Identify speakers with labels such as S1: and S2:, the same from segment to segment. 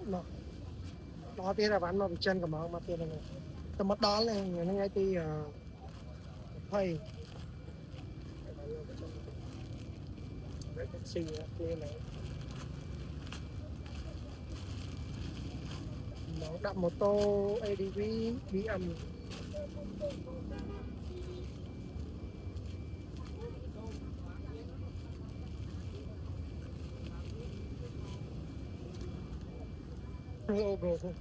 S1: nó tiếc là bán nó bị chân của mà tiền này tao mất đó là người nó ngay thì thầy cái taxi kia này nó đạp mô tô ADV bí âm logo thôi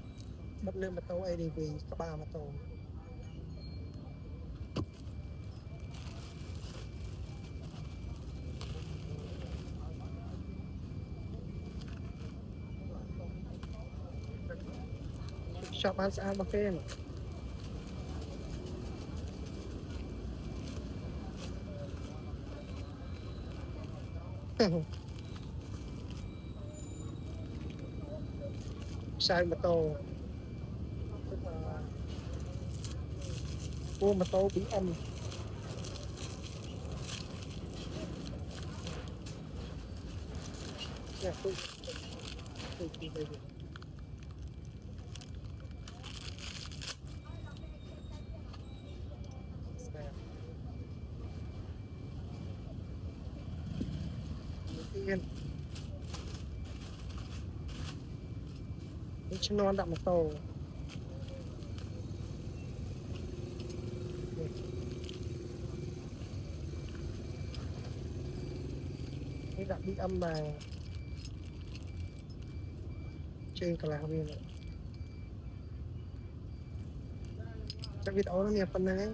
S1: bật lên mô tô ADV có 3 mô tô shop bán xa mà phê mà sai mô tô tức là mua mô tô bí âm nha tôi yên chứ nó đậm một tô cái đậm bí âm mà trên cả làng viên này chắc video nó nhiều phần này